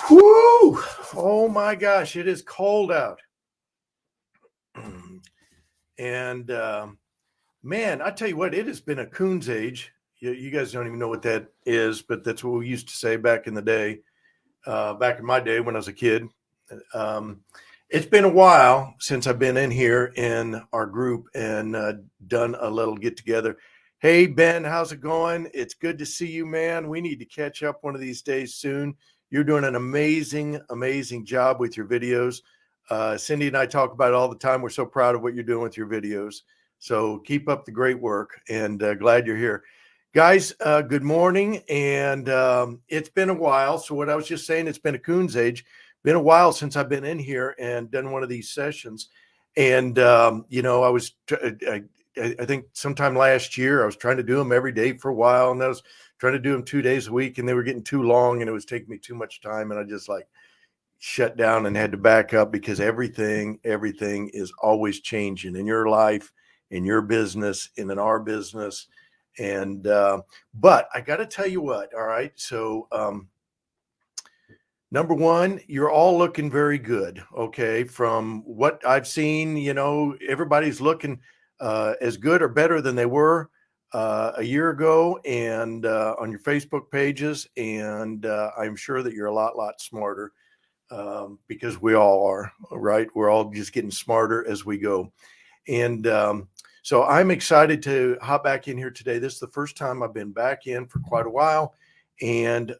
Whoo! Oh my gosh, it is cold out. And man, I tell you what, it has been a coon's age. You guys don't even know what that is, but that's what we used to say back in the day, back in my day when I was a kid. Um, it's been a while since I've been in here in our group and done a little get together. Hey, Ben, how's it going? It's good to see you, man. We need to catch up one of these days soon. You're doing an amazing, amazing job with your videos. Cindy and I talk about it all the time. We're so proud of what you're doing with your videos. So keep up the great work, and glad you're here. Guys, good morning. And it's been a while. So what I was just saying, it's been a coon's age. Been a while since I've been in here and done one of these sessions. And, I think sometime last year, I was trying to do them every day for a while. And I was trying to do them 2 days a week, and they were getting too long and it was taking me too much time. And I just like shut down and had to back up because everything is always changing in your life, in your business, and in our business. And, but I got to tell you what, all right. So, number one, you're all looking very good. Okay. From what I've seen, everybody's looking as good or better than they were a year ago and on your Facebook pages. And I'm sure that you're a lot smarter because we all are, right? We're all just getting smarter as we go. And so I'm excited to hop back in here today. This is the first time I've been back in for quite a while. And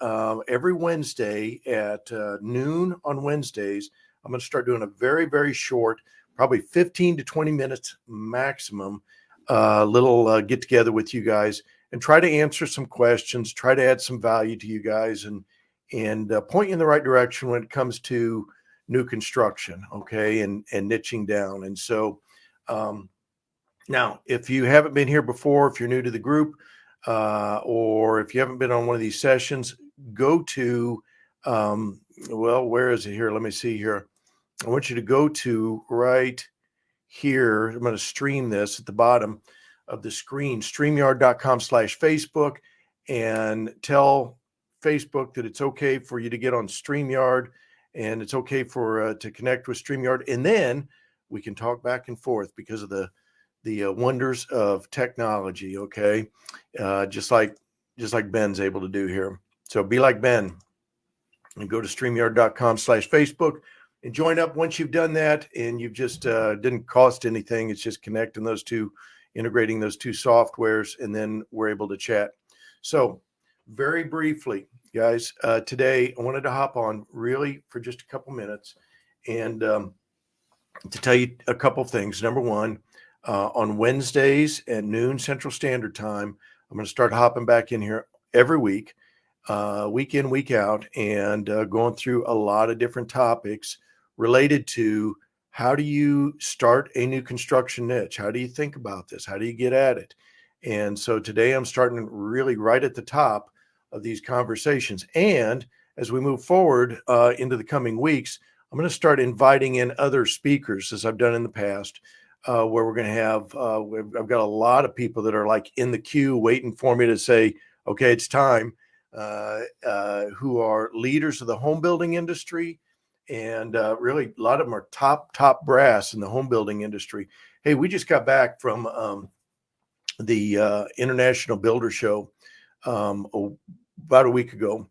every Wednesday at noon on Wednesdays, I'm going to start doing a very, very short, probably 15 to 20 minutes maximum, little get together with you guys and try to answer some questions, try to add some value to you guys and point you in the right direction when it comes to new construction, okay, and niching down. And so now, if you haven't been here before, if you're new to the group, or if you haven't been on one of these sessions, go to, where is it here? Let me see here. I want you to go to right here. I'm going to stream this at the bottom of the screen, StreamYard.com/Facebook, and tell Facebook that it's okay for you to get on StreamYard and it's okay for to connect with StreamYard. And then we can talk back and forth because of the wonders of technology. Okay. Just like Ben's able to do here. So be like Ben and go to StreamYard.com/Facebook and join up once you've done that. And you've just didn't cost anything. It's just connecting those two, integrating those two softwares, and then we're able to chat. So very briefly, guys, today I wanted to hop on really for just a couple minutes and to tell you a couple things. Number one, on Wednesdays at noon Central Standard Time, I'm going to start hopping back in here every week, week in, week out, and going through a lot of different topics related to how do you start a new construction niche? How do you think about this? How do you get at it? And so today I'm starting really right at the top of these conversations. And as we move forward into the coming weeks, I'm going to start inviting in other speakers as I've done in the past, where we're going to have, I've got a lot of people that are like in the queue waiting for me to say, okay, it's time, who are leaders of the home building industry. And really a lot of them are top brass in the home building industry. Hey, we just got back from the International Builder Show about a week ago.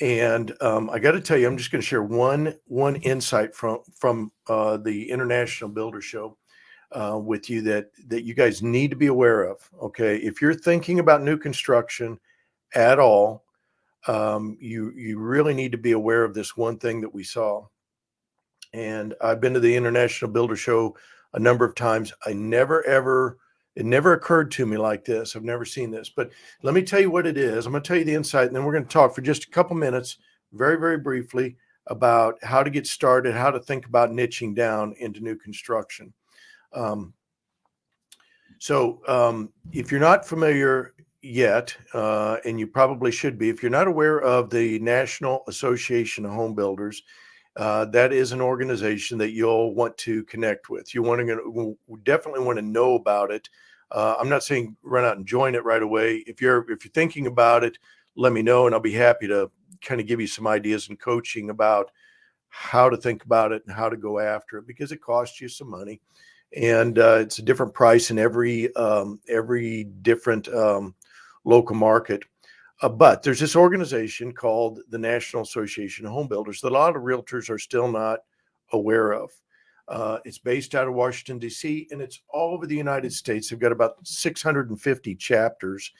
And I got to tell you, I'm just going to share one insight from the International Builder Show with you that you guys need to be aware of. Okay, if you're thinking about new construction at all, you really need to be aware of this one thing that we saw. And I've been to the International Builder Show a number of times. It never occurred to me like this. I've never seen this, but let me tell you what it is. I'm going to tell you the insight, and then we're going to talk for just a couple minutes, very, very briefly, about how to get started, how to think about niching down into new construction. So if you're not familiar yet, and you probably should be, if you're not aware of the National Association of Home Builders, that is an organization that you'll want to connect with. You definitely want to know about it. I'm not saying run out and join it right away. If you're thinking about it, let me know, and I'll be happy to kind of give you some ideas and coaching about how to think about it and how to go after it, because it costs you some money, and it's a different price in every different local market. But there's this organization called the National Association of Home Builders that a lot of realtors are still not aware of. It's based out of Washington, D.C., and it's all over the United States. They've got about 650 chapters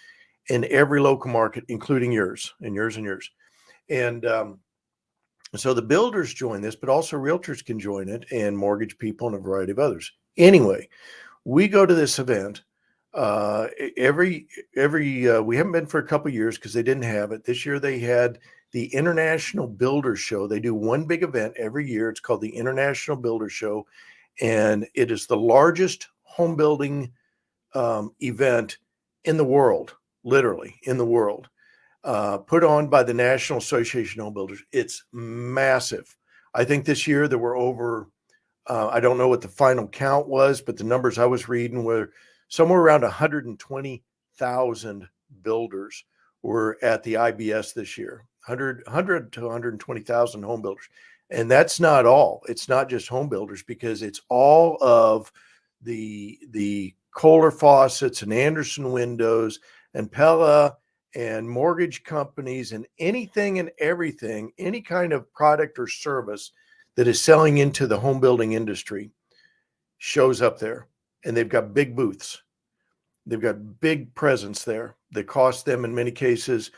in every local market, including yours and yours and yours. And so the builders join this, but also realtors can join it, and mortgage people and a variety of others. Anyway, we go to this event every we haven't been for a couple of years because they didn't have it. This year they had the International Builder Show. They do one big event every year. It's called the International Builder Show, and it is the largest home building event in the world, literally in the world, put on by the National Association of Home Builders. It's massive. I think this year there were over, I don't know what the final count was, but the numbers I was reading were somewhere around 120,000 builders were at the IBS this year. 100 to 120,000 home builders. And that's not all. It's not just home builders, because it's all of the Kohler faucets and Anderson windows and Pella and mortgage companies and anything and everything, any kind of product or service that is selling into the home building industry shows up there. And they've got big booths. They've got big presence there that cost them, in many cases,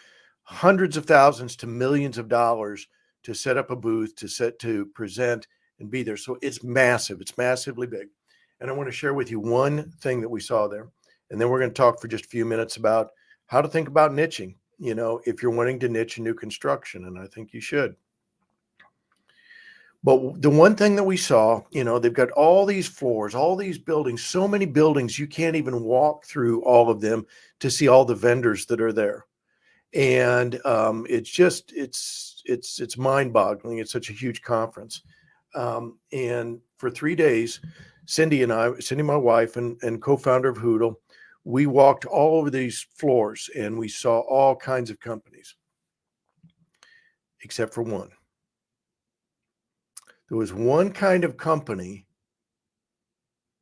hundreds of thousands to millions of dollars to set up a booth, to present and be there. So it's massive. It's massively big. And I want to share with you one thing that we saw there. And then we're going to talk for just a few minutes about how to think about niching, if you're wanting to niche in new construction. And I think you should. But the one thing that we saw, they've got all these floors, all these buildings, so many buildings, you can't even walk through all of them to see all the vendors that are there. And it's mind-boggling. It's such a huge conference. And for 3 days, Cindy, my wife and co-founder of Hoodle, we walked all over these floors and we saw all kinds of companies, except for one. There was one kind of company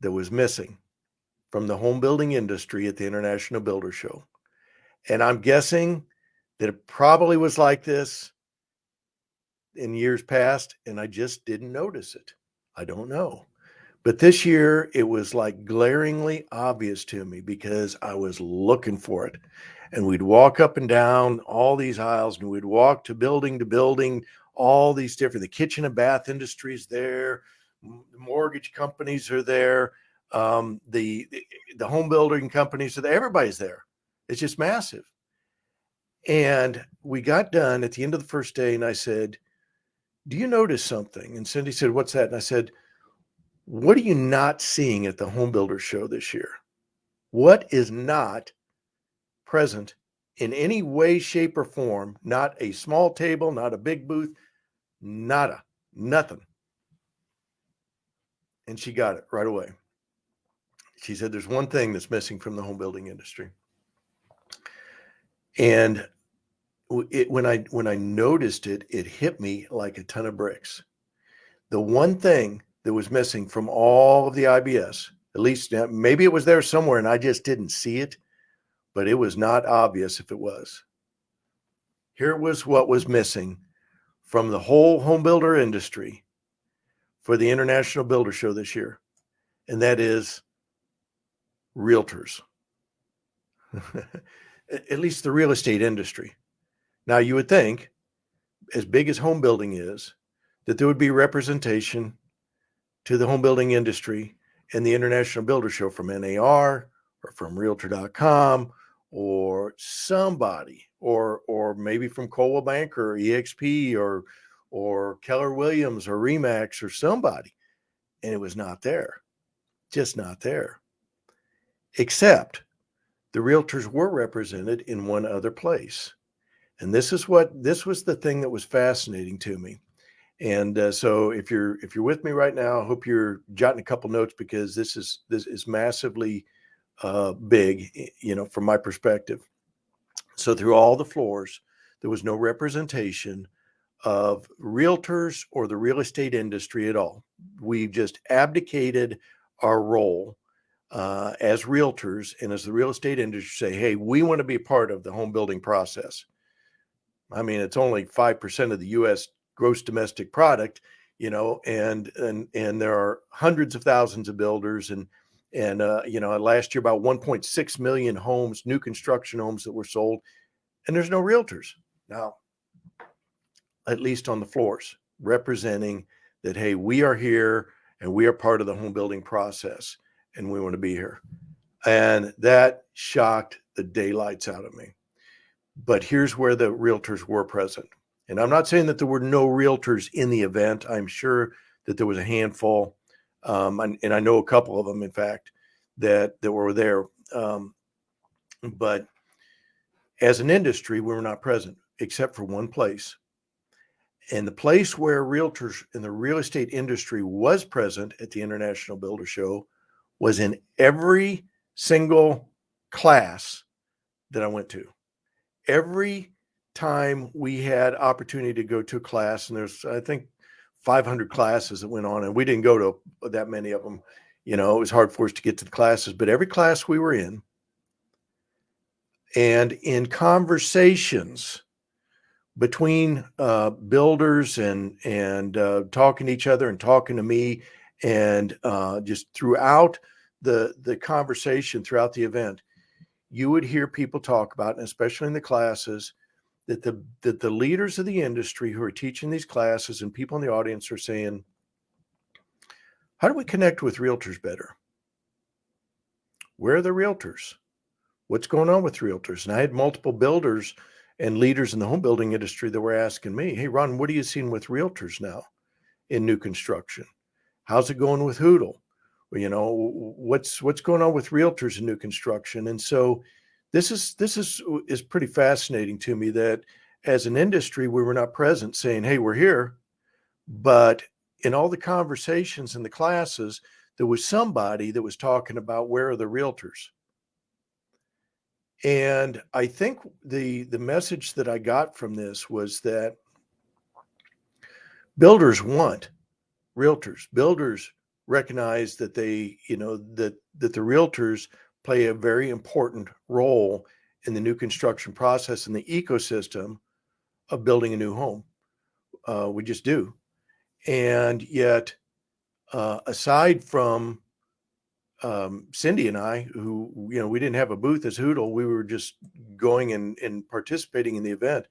that was missing from the home building industry at the International Builder Show. And I'm guessing that it probably was like this in years past, and I just didn't notice it. I don't know. But this year, it was like glaringly obvious to me because I was looking for it. And we'd walk up and down all these aisles, and we'd walk to building, all these different, the kitchen and bath industries there, the mortgage companies are there, the home building companies are there, everybody's there. It's just massive. And we got done at the end of the first day, and I said, "Do you notice something?" And Cindy said, "What's that?" And I said, "What are you not seeing at the home builder show this year? What is not present in any way, shape, or form? Not a small table, not a big booth, nothing." And she got it right away. She said, "There's one thing that's missing from the home building industry." And when I noticed it, it hit me like a ton of bricks. The one thing that was missing from all of the IBS, at least maybe it was there somewhere and I just didn't see it, but it was not obvious if it was. Here was what was missing from the whole home builder industry for the International Builder Show this year, and that is realtors. At least the real estate industry. Now, you would think, as big as home building is, that there would be representation to the home building industry and the International Builder Show from NAR or from Realtor.com or somebody, or maybe from Coldwell Banker or EXP or Keller Williams or Remax or somebody. And it was not there, just not there. Except the realtors were represented in one other place. And this was the thing that was fascinating to me. And so if you're with me right now, I hope you're jotting a couple notes, because this is massively big, from my perspective. So through all the floors, there was no representation of realtors or the real estate industry at all. We've just abdicated our role as realtors and as the real estate industry say, hey, we want to be part of the home building process. I mean, it's only 5% of the U.S. gross domestic product, and there are hundreds of thousands of builders, and last year about 1.6 million homes, new construction homes that were sold, and there's no realtors now, at least on the floors, representing that, hey, we are here and we are part of the home building process and we want to be here. And that shocked the daylights out of me. But here's where the realtors were present. And I'm not saying that there were no realtors in the event. I'm sure that there was a handful, and I know a couple of them, in fact, that were there. But as an industry, we were not present except for one place. And the place where realtors in the real estate industry was present at the International Builder Show was in every single class that I went to. Every time we had opportunity to go to a class, and there's, I think, 500 classes that went on, and we didn't go to that many of them. It was hard for us to get to the classes, but every class we were in, and in conversations between builders and talking to each other and talking to me, and just throughout the conversation throughout the event, you would hear people talk about, and especially in the classes, that the leaders of the industry who are teaching these classes and people in the audience are saying, how do we connect with realtors better? Where are the realtors? What's going on with realtors? And I had multiple builders and leaders in the home building industry that were asking me, hey, Ron, what are you seeing with realtors now in new construction? How's it going with Hoodle? What's going on with realtors in new construction? And so this is pretty fascinating to me that as an industry, we were not present saying, hey, we're here. But in all the conversations in the classes, there was somebody that was talking about where are the realtors. And I think the message that I got from this was that builders want realtors. Builders recognize that that the realtors play a very important role in the new construction process and the ecosystem of building a new home. We just do. And yet, aside from Cindy and I, who, we didn't have a booth as Hoodle, we were just going and participating in the event.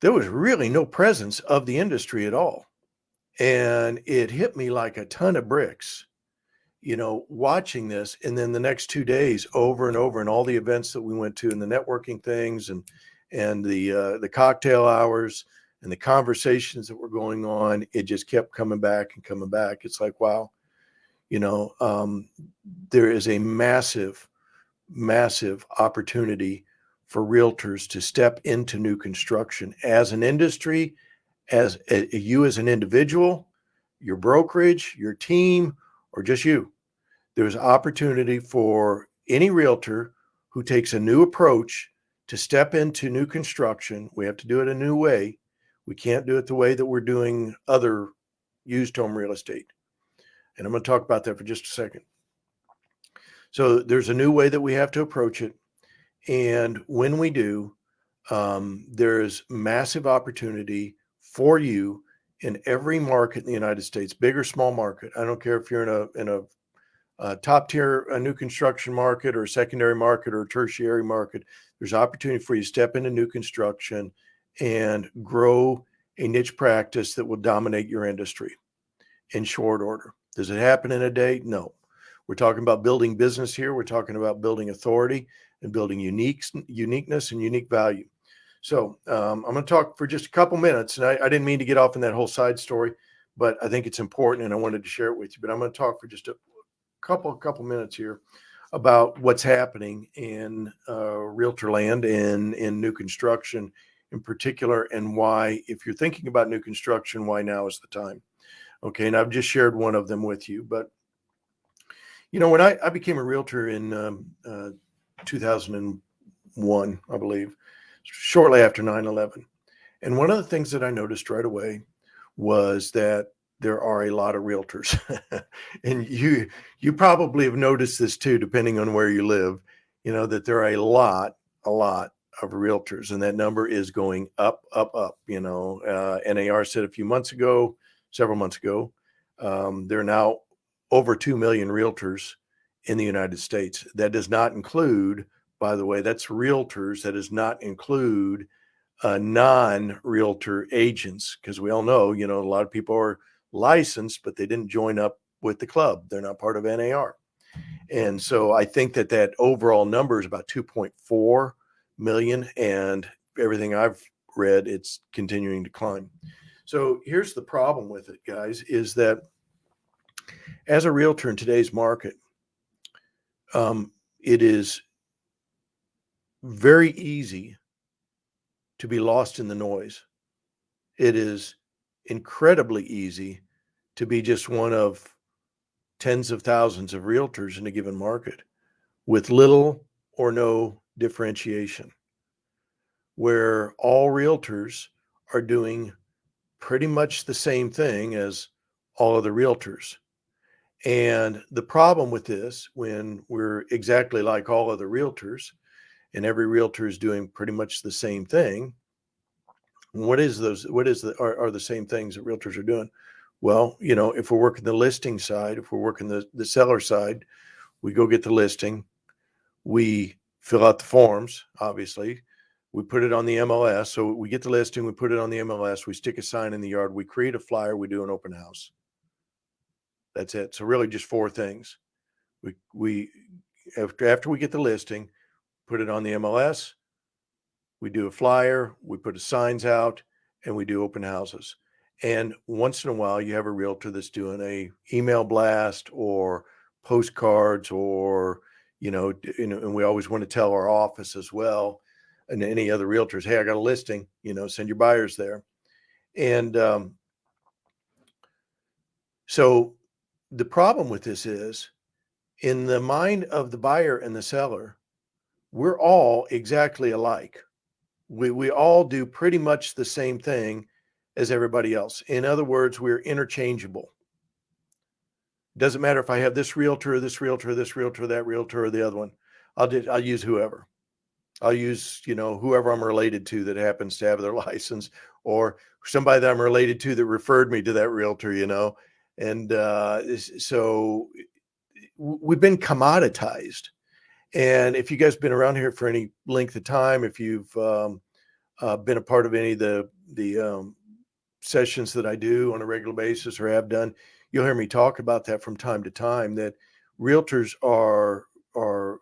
There was really no presence of the industry at all. And it hit me like a ton of bricks, watching this. And then the next 2 days over and over, and all the events that we went to and the networking things and the cocktail hours and the conversations that were going on, it just kept coming back and coming back. It's like, wow, there is a massive, massive opportunity for realtors to step into new construction as an industry, as you as an individual, your brokerage, your team, or just you. There's opportunity for any realtor who takes a new approach to step into new construction. We have to do it a new way. We can't do it the way that we're doing other used home real estate. And I'm going to talk about that for just a second. So there's a new way that we have to approach it. And when we do, there's massive opportunity for you in every market in the United States, big or small market. I don't care if you're in a top tier new construction market or a secondary market or a tertiary market. There's opportunity for you to step into new construction and grow a niche practice that will dominate your industry in short order. Does it happen in a day? No. We're talking about building business here. We're talking about building authority and building uniqueness and unique value. So I'm going to talk for just a couple minutes, and I didn't mean to get off in that whole side story, but I think it's important, and I wanted to share it with you. But I'm going to talk for just a couple minutes here about what's happening in realtor land and in new construction in particular, and why, if you're thinking about new construction, why now is the time. Okay, and I've just shared one of them with you, but when I became a realtor in 2001, I believe, shortly after 9/11. And one of the things that I noticed right away was that there are a lot of realtors. And you probably have noticed this too, depending on where you live, that there are a lot of realtors, and that number is going up, up, up. NAR said a few months ago, several months ago, there are now over 2 million realtors in the United States. That does not include, by the way, that's realtors. That does not include non-realtor agents, because we all know, a lot of people are licensed, but they didn't join up with the club. They're not part of NAR. And so I think that overall number is about 2.4 million. And everything I've read, it's continuing to climb. So here's the problem with it, guys, is that as a realtor in today's market, it is very easy to be lost in the noise. It is incredibly easy to be just one of tens of thousands of realtors in a given market with little or no differentiation, where all realtors are doing pretty much the same thing as all other realtors. And the problem with this, when we're exactly like all other realtors and every realtor is doing pretty much the same thing, what are the same things that realtors are doing? Well, if we're working the listing side, if we're working the seller side, we go get the listing, we fill out the forms, obviously, we put it on the MLS. So we get the listing, we put it on the MLS, we stick a sign in the yard, we create a flyer, we do an open house. That's it. So really just four things. We after we get the listing, put it on the MLS, we do a flyer, we put the signs out, and we do open houses. And once in a while, you have a realtor that's doing a email blast or postcards, or and we always want to tell our office as well, and any other realtors, hey, I got a listing. Send your buyers there. And so the problem with this is, in the mind of the buyer and the seller, we're all exactly alike. We all do pretty much the same thing as everybody else. In other words, we're interchangeable. Doesn't matter if I have this realtor, this realtor, this realtor, that realtor, or the other one. I'll use whoever. I'll use, whoever I'm related to that happens to have their license, or somebody that I'm related to that referred me to that realtor, And so we've been commoditized. And if you guys been around here for any length of time, if you've been a part of any of the sessions that I do on a regular basis or have done, you'll hear me talk about that from time to time, that realtors are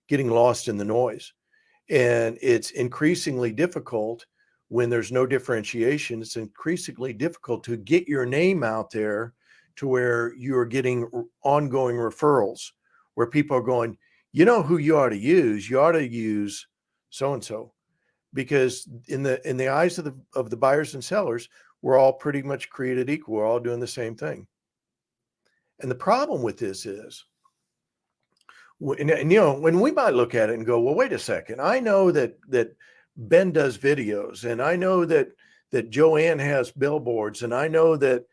getting lost in the noise. And it's increasingly difficult when there's no differentiation. It's increasingly difficult to get your name out there to where you're getting ongoing referrals, where people are going, who you ought to use? You ought to use so and so, because in the eyes of the buyers and sellers, we're all pretty much created equal. We're all doing the same thing. And the problem with this is, when we might look at it and go, well, wait a second, I know that Ben does videos, and I know that Joanne has billboards, and I know that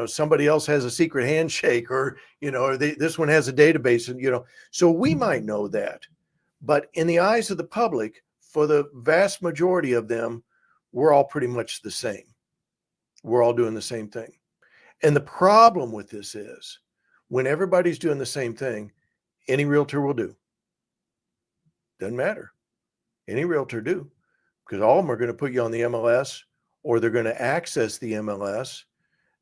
somebody else has a secret handshake, or this one has a database, and so we might know that. But in the eyes of the public, for the vast majority of them, we're all pretty much the same. We're all doing the same thing. And the problem with this is, when everybody's doing the same thing, any realtor will do. Doesn't matter. Any realtor do, because all of them are going to put you on the MLS, or they're going to access the MLS.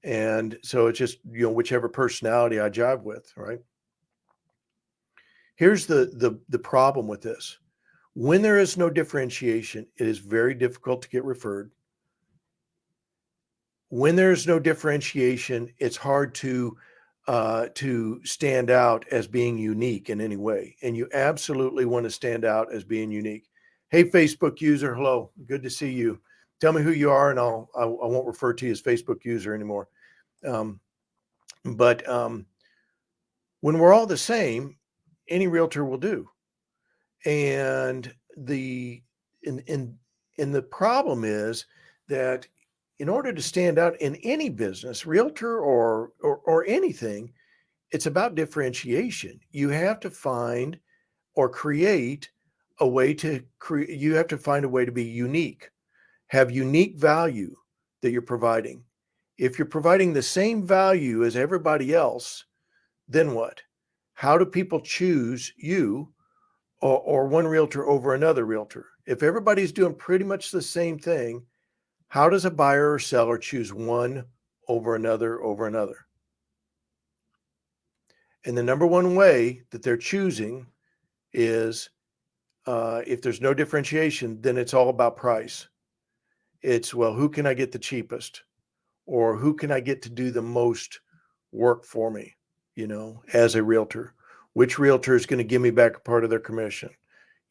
And so it's just, whichever personality I jive with, right? Here's the problem with this. When there is no differentiation, it is very difficult to get referred. When there's no differentiation, it's hard to stand out as being unique in any way. And you absolutely want to stand out as being unique. Hey, Facebook user, hello, good to see you. Tell me who you are, and I won't refer to you as Facebook user anymore. But when we're all the same, any realtor will do. And the and the problem is that in order to stand out in any business, realtor or anything, it's about differentiation. You have to find or create a way to create. You have to find a way to be unique, have unique value that you're providing. If you're providing the same value as everybody else, then what? How do people choose you or one realtor over another realtor? If everybody's doing pretty much the same thing, how does a buyer or seller choose one over another over another? And the number one way that they're choosing is if there's no differentiation, then it's all about price. It's, well, who can I get the cheapest? Or who can I get to do the most work for me, as a realtor? Which realtor is going to give me back a part of their commission?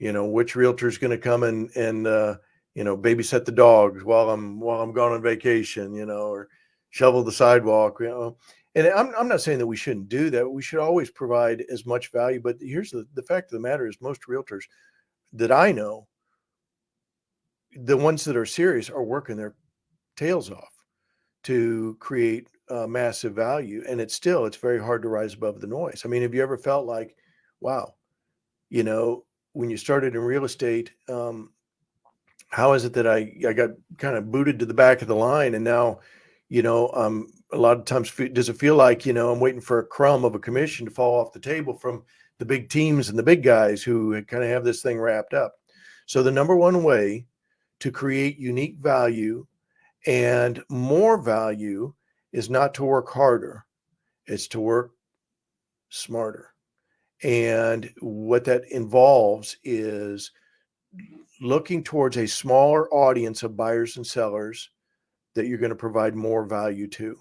Which realtor is going to come and babysit the dogs while I'm gone on vacation, or shovel the sidewalk. And I'm not saying that we shouldn't do that. We should always provide as much value. But here's the fact of the matter is most realtors that I know, the ones that are serious, are working their tails off to create massive value. And it's very hard to rise above the noise. I mean, have you ever felt like, wow, you know, when you started in real estate, how is it that I got kind of booted to the back of the line, and now, a lot of times does it feel like, I'm waiting for a crumb of a commission to fall off the table from the big teams and the big guys who kind of have this thing wrapped up. So the number one way to create unique value and more value is not to work harder, it's to work smarter. And what that involves is looking towards a smaller audience of buyers and sellers that you're going to provide more value to.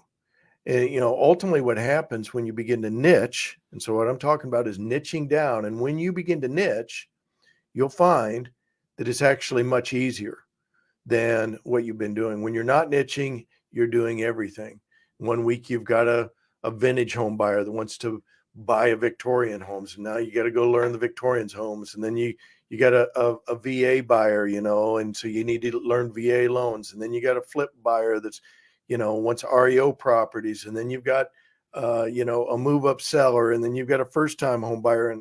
And, ultimately what happens when you begin to niche, and so what I'm talking about is niching down. And when you begin to niche, you'll find that it's actually much easier than what you've been doing. When you're not niching, you're doing everything. One week you've got a vintage home buyer that wants to buy a Victorian homes, and now you got to go learn the Victorians homes, and then you got a VA buyer, and so you need to learn VA loans, and then you got a flip buyer that's wants REO properties, and then you've got a move up seller, and then you've got a first time home buyer,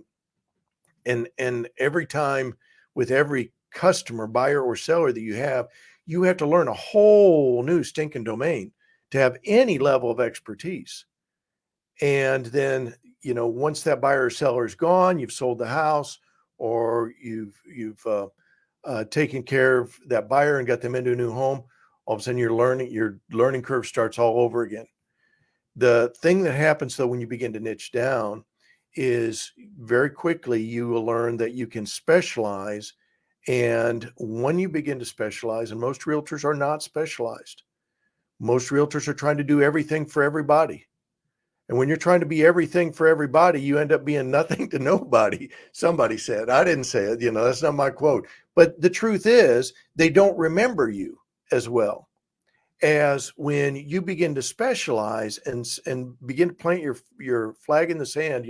and every time with every customer, buyer or seller that you have to learn a whole new stinking domain to have any level of expertise. And then, once that buyer or seller is gone, you've sold the house, or you've taken care of that buyer and got them into a new home. All of a sudden, your learning curve starts all over again. The thing that happens though when you begin to niche down is very quickly you will learn that you can specialize. And when you begin to specialize, and most realtors are not specialized, most realtors are trying to do everything for everybody. And when you're trying to be everything for everybody, you end up being nothing to nobody. Somebody said, I didn't say it, that's not my quote. But the truth is, they don't remember you as well as when you begin to specialize and begin to plant your flag in the sand.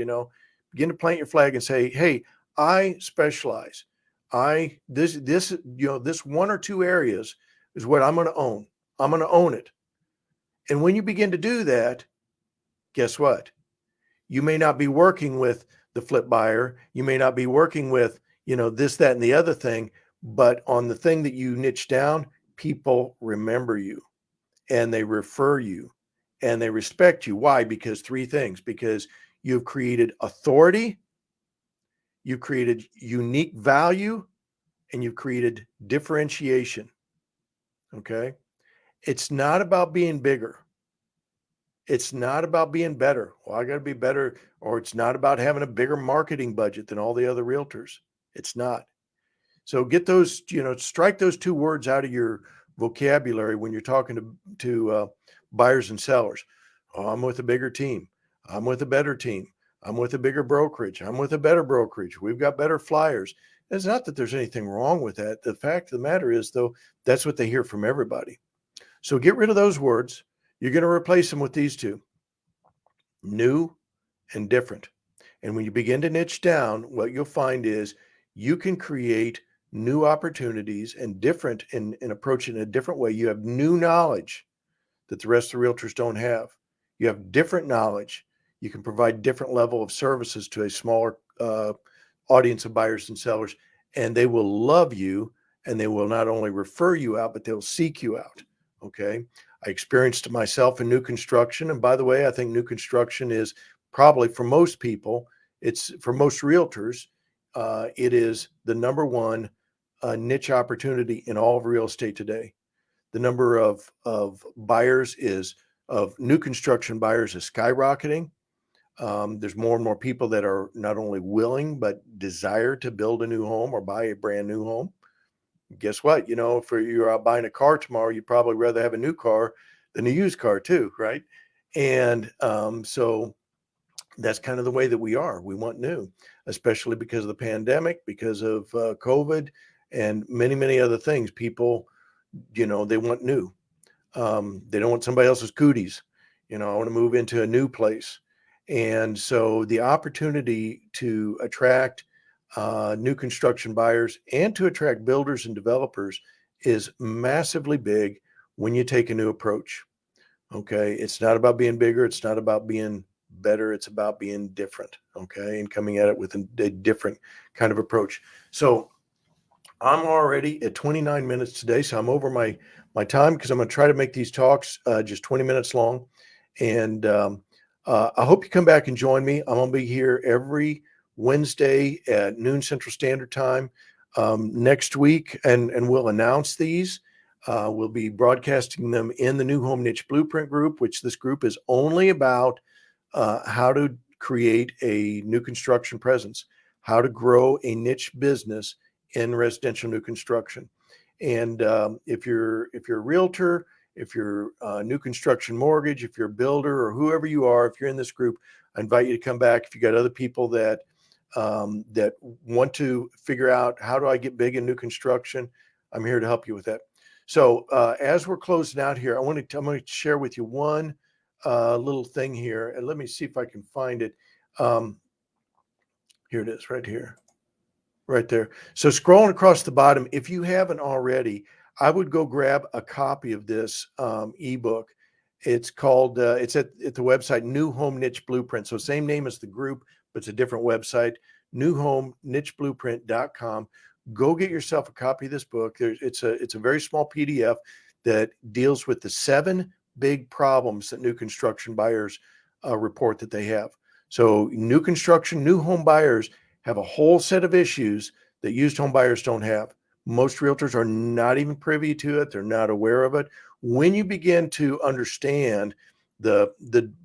Begin to plant your flag and say, hey, I specialize. This one or two areas is what I'm going to own. I'm going to own it. And when you begin to do that, guess what? You may not be working with the flip buyer. You may not be working with, this, that, and the other thing, but on the thing that you niche down, people remember you and they refer you and they respect you. Why? Because three things: because you've created authority, you created unique value, and you've created differentiation. Okay. It's not about being bigger. It's not about being better. Well, I got to be better. Or it's not about having a bigger marketing budget than all the other realtors. It's not. So get those, strike those two words out of your vocabulary when you're talking to buyers and sellers. Oh, I'm with a bigger team. I'm with a better team. I'm with a bigger brokerage. I'm with a better brokerage. We've got better flyers. It's not that there's anything wrong with that. The fact of the matter is, though, that's what they hear from everybody. So get rid of those words. You're going to replace them with these two: new and different. And when you begin to niche down, what you'll find is you can create new opportunities and different and approach it in a different way. You have new knowledge that the rest of the realtors don't have. You have different knowledge. You can provide different level of services to a smaller audience of buyers and sellers, and they will love you, and they will not only refer you out, but they'll seek you out. Okay. I experienced it myself in new construction. And by the way, I think new construction is probably for most people, it's for most realtors, it is the number one niche opportunity in all of real estate today. The number of buyers is of new construction buyers is skyrocketing. There's more and more people that are not only willing but desire to build a new home or buy a brand new home. Guess what? You know, if you're out buying a car tomorrow, you'd probably rather have a new car than a used car too, right? And so that's kind of the way that we are. We want new, especially because of the pandemic, because of COVID, and many, many other things. People, they want new. They don't want somebody else's cooties. I want to move into a new place. And so the opportunity to attract new construction buyers and to attract builders and developers is massively big when you take a new approach. Okay. It's not about being bigger. It's not about being better. It's about being different. Okay. And coming at it with a different kind of approach. So I'm already at 29 minutes today, so I'm over my time because I'm going to try to make these talks just 20 minutes long. And I hope you come back and join me. I'm going to be here every Wednesday at noon Central Standard Time next week, and we'll announce these. We'll be broadcasting them in the New Home Niche Blueprint group, which this group is only about how to create a new construction presence, how to grow a niche business in residential new construction. And if you're a realtor, if you're new construction mortgage, if you're a builder or whoever you are, if you're in this group, I invite you to come back. If you got other people that that want to figure out how do I get big in new construction, I'm here to help you with that. So as we're closing out here, I'm going to share with you one little thing here, and let me see if I can find it. Here it is, right here. Right there. So scrolling across the bottom, if you haven't already, I would go grab a copy of this ebook. It's called, it's at the website New Home Niche Blueprint. So same name as the group, but it's a different website, newhomenicheblueprint.com. Go get yourself a copy of this book. It's a very small PDF that deals with the 7 big problems that new construction buyers report that they have. So new construction, new home buyers have a whole set of issues that used home buyers don't have. Most realtors are not even privy to it. They're not aware of it. When you begin to understand the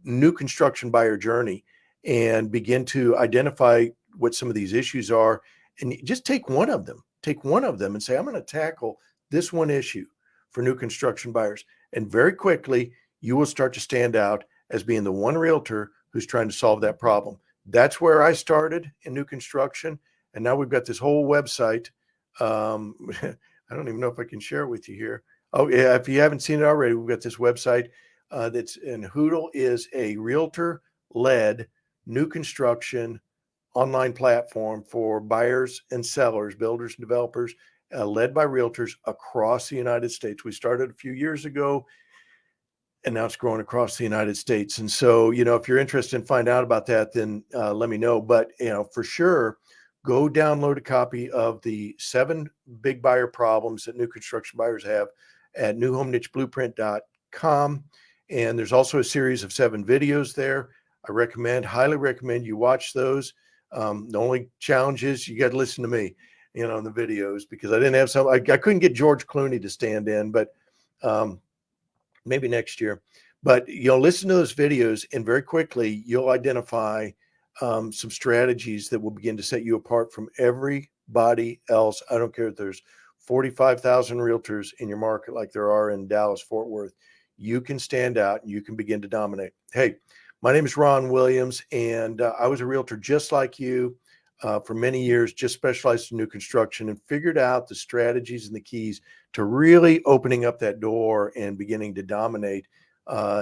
new construction buyer journey and begin to identify what some of these issues are, and just take one of them and say, I'm going to tackle this one issue for new construction buyers. And very quickly, you will start to stand out as being the one realtor who's trying to solve that problem. That's where I started in new construction. And now we've got this whole website. I don't even know if I can share it with you here. Oh, yeah. If you haven't seen it already, we've got this website that's in Hoodle is a realtor led new construction online platform for buyers and sellers, builders and developers, led by realtors across the United States. We started a few years ago, and now it's growing across the United States. And so, if you're interested in find out about that, then let me know. But, for sure, go download a copy of the 7 big buyer problems that new construction buyers have at newhomenicheblueprint.com. And there's also a series of 7 videos there. I highly recommend you watch those. The only challenge is you got to listen to me, in the videos, because I didn't have I couldn't get George Clooney to stand in, but maybe next year. But listen to those videos, and very quickly you'll identify some strategies that will begin to set you apart from everybody else. I don't care if there's 45,000 realtors in your market like there are in Dallas, Fort Worth. You can stand out and you can begin to dominate. Hey, my name is Ron Williams, and I was a realtor just like you for many years, just specialized in new construction, and figured out the strategies and the keys to really opening up that door and beginning to dominate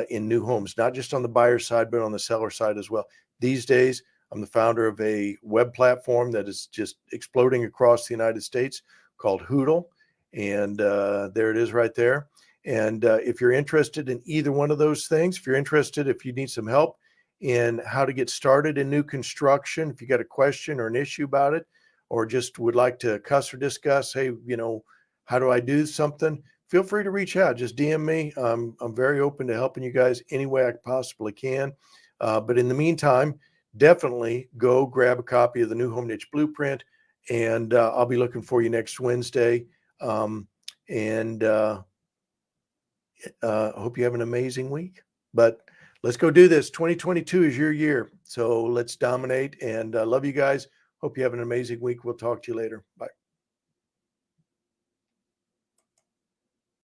in new homes, not just on the buyer side, but on the seller side as well. These days, I'm the founder of a web platform that is just exploding across the United States called Hoodle. And there it is right there. And if you're interested in either one of those things, if you need some help in how to get started in new construction, if you got a question or an issue about it, or just would like to cuss or discuss, hey, how do I do something? Feel free to reach out. Just DM me. I'm very open to helping you guys any way I possibly can. But in the meantime, definitely go grab a copy of the New Home Niche Blueprint, and I'll be looking for you next Wednesday. And hope you have an amazing week. But let's go do this. 2022 is your year. So let's dominate. And love you guys. Hope you have an amazing week. We'll talk to you later. Bye.